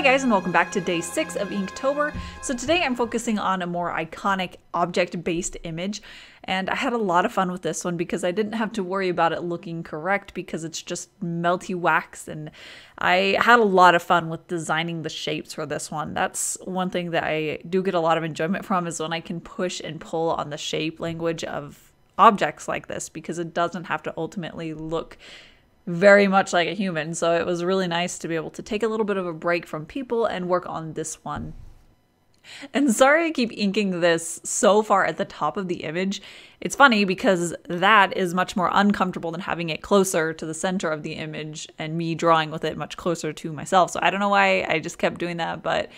Hi guys, and welcome back to day 6 of Inktober. So today I'm focusing on a more iconic object-based image, and I had a lot of fun with this one because I didn't have to worry about it looking correct because it's just melty wax, and I had a lot of fun with designing the shapes for this one. That's one thing that I do get a lot of enjoyment from, is when I can push and pull on the shape language of objects like this, because it doesn't have to ultimately look very much like a human. So it was really nice to be able to take a little bit of a break from people and work on this one. And sorry I keep inking this so far at the top of the image. It's funny because that is much more uncomfortable than having it closer to the center of the image and me drawing with it much closer to myself. So I don't know why I just kept doing that, but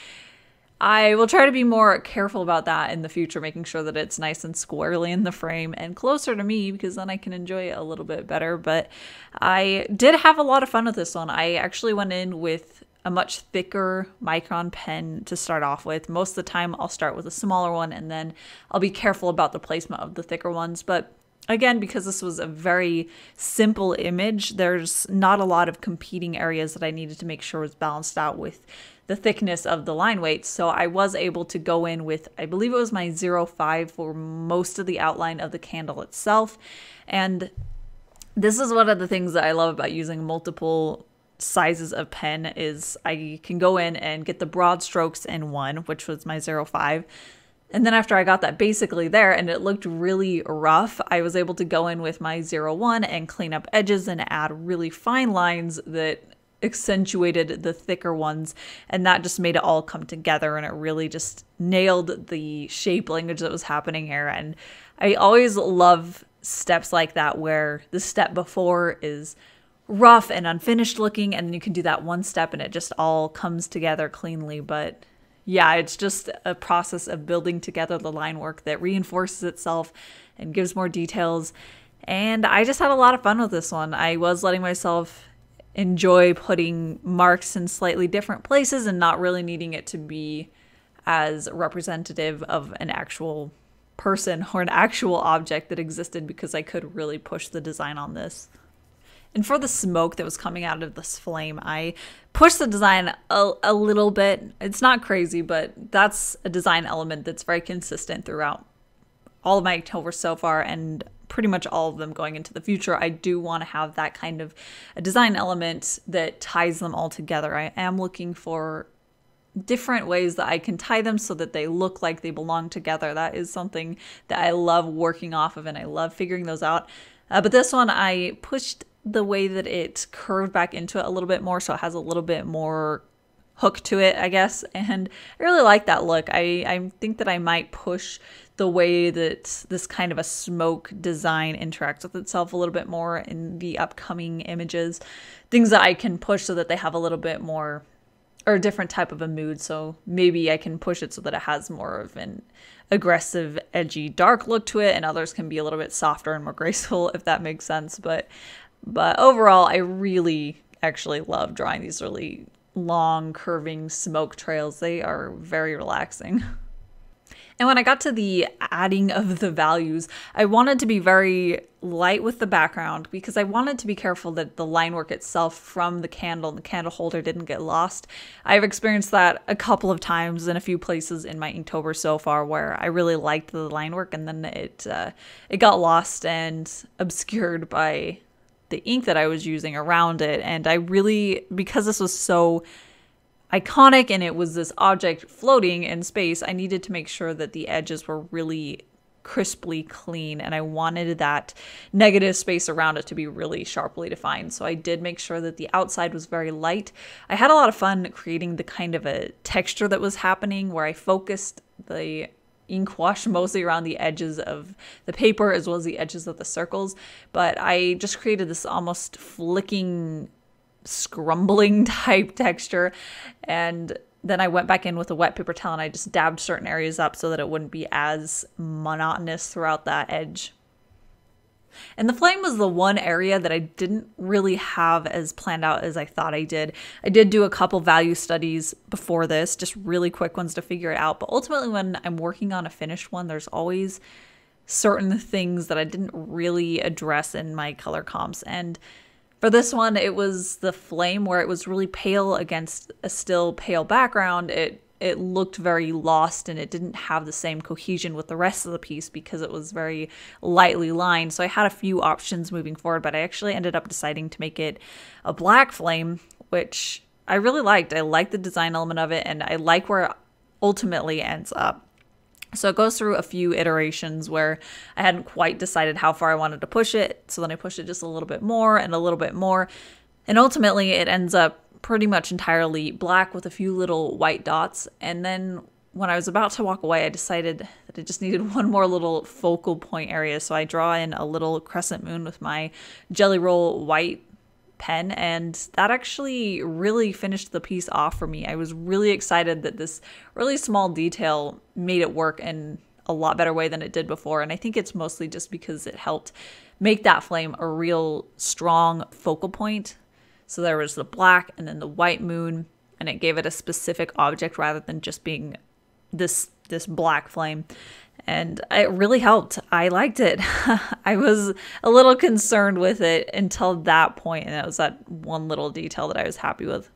I will try to be more careful about that in the future, making sure that it's nice and squarely in the frame and closer to me, because then I can enjoy it a little bit better. But I did have a lot of fun with this one. I actually went in with a much thicker micron pen to start off with. Most of the time I'll start with a smaller one, and then I'll be careful about the placement of the thicker ones. But again, because this was a very simple image, there's not a lot of competing areas that I needed to make sure was balanced out with the thickness of the line weight. So I was able to go in with, I believe it was my 0.5 for most of the outline of the candle itself. And this is one of the things that I love about using multiple sizes of pen, is I can go in and get the broad strokes in one, which was my 0.5. And then after I got that basically there and it looked really rough, I was able to go in with my 0.1 and clean up edges and add really fine lines that accentuated the thicker ones, and that just made it all come together, and it really just nailed the shape language that was happening here. And I always love steps like that, where the step before is rough and unfinished looking, and then you can do that one step and it just all comes together cleanly. But yeah, it's just a process of building together the line work that reinforces itself and gives more details. And I just had a lot of fun with this one. I was letting myself enjoy putting marks in slightly different places and not really needing it to be as representative of an actual person or an actual object that existed, because I could really push the design on this. And for the smoke that was coming out of this flame, I pushed the design a little bit. It's not crazy, but that's a design element that's very consistent throughout all of my Inktober so far, and pretty much all of them going into the future. I do want to have that kind of a design element that ties them all together. I am looking for different ways that I can tie them so that they look like they belong together. That is something that I love working off of, and I love figuring those out. But this one, I pushed the way that it curved back into it a little bit more, so it has a little bit more hook to it, I guess, and I really like that look. I think that I might push the way that this kind of a smoke design interacts with itself a little bit more in the upcoming images. Things that I can push so that they have a little bit more, or a different type of a mood. So maybe I can push it so that it has more of an aggressive, edgy, dark look to it, and others can be a little bit softer and more graceful, if that makes sense. But overall, I really actually love drawing these really long, curving smoke trails. They are very relaxing. And when I got to the adding of the values, I wanted to be very light with the background, because I wanted to be careful that the line work itself from the candle and the candle holder didn't get lost. I've experienced that a couple of times in a few places in my Inktober so far, where I really liked the line work and then it got lost and obscured by the ink that I was using around it. And I really, because this was so iconic and it was this object floating in space, I needed to make sure that the edges were really crisply clean, and I wanted that negative space around it to be really sharply defined. So I did make sure that the outside was very light. I had a lot of fun creating the kind of a texture that was happening, where I focused the Inkwash mostly around the edges of the paper as well as the edges of the circles, but I just created this almost flicking, scrumbling type texture. And then I went back in with a wet paper towel and I just dabbed certain areas up so that it wouldn't be as monotonous throughout that edge. And the flame was the one area that I didn't really have as planned out as I thought I did. I did do a couple value studies before this, just really quick ones to figure it out. But ultimately, when I'm working on a finished one, there's always certain things that I didn't really address in my color comps. And For this one, it was the flame where it was really pale against a still pale background. It looked very lost and it didn't have the same cohesion with the rest of the piece because it was very lightly lined. So I had a few options moving forward, but I actually ended up deciding to make it a black flame, which I really liked. I liked the design element of it and I like where it ultimately ends up. So it goes through a few iterations where I hadn't quite decided how far I wanted to push it. So then I pushed it just a little bit more and a little bit more. And ultimately it ends up pretty much entirely black with a few little white dots. And then when I was about to walk away, I decided that I just needed one more little focal point area. So I draw in a little crescent moon with my Jelly Roll white pen, and that actually really finished the piece off for me. I was really excited that this really small detail made it work in a lot better way than it did before. And I think it's mostly just because it helped make that flame a real strong focal point. So there was the black and then the white moon, and it gave it a specific object rather than just being this black flame. And it really helped. I liked it. I was a little concerned with it until that point, and that was that one little detail that I was happy with.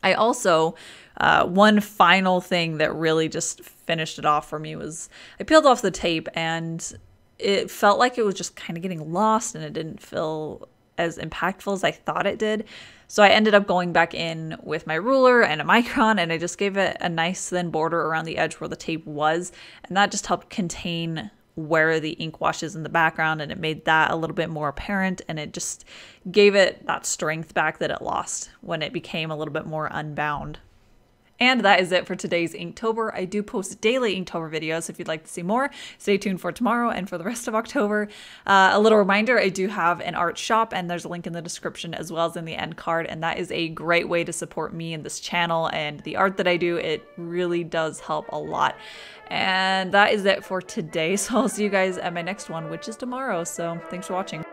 I also, one final thing that really just finished it off for me was I peeled off the tape and it felt like it was just kind of getting lost and it didn't feel as impactful as I thought it did. So I ended up going back in with my ruler and a micron, and I just gave it a nice thin border around the edge where the tape was, and that just helped contain where the ink wash is in the background, and it made that a little bit more apparent, and it just gave it that strength back that it lost when it became a little bit more unbound. And that is it for today's Inktober. I do post daily Inktober videos if you'd like to see more. Stay tuned for tomorrow and for the rest of October. A little reminder, I do have an art shop, and there's a link in the description as well as in the end card, and that is a great way to support me and this channel and the art that I do. It really does help a lot. And that is it for today, so I'll see you guys at my next one, which is tomorrow. So thanks for watching.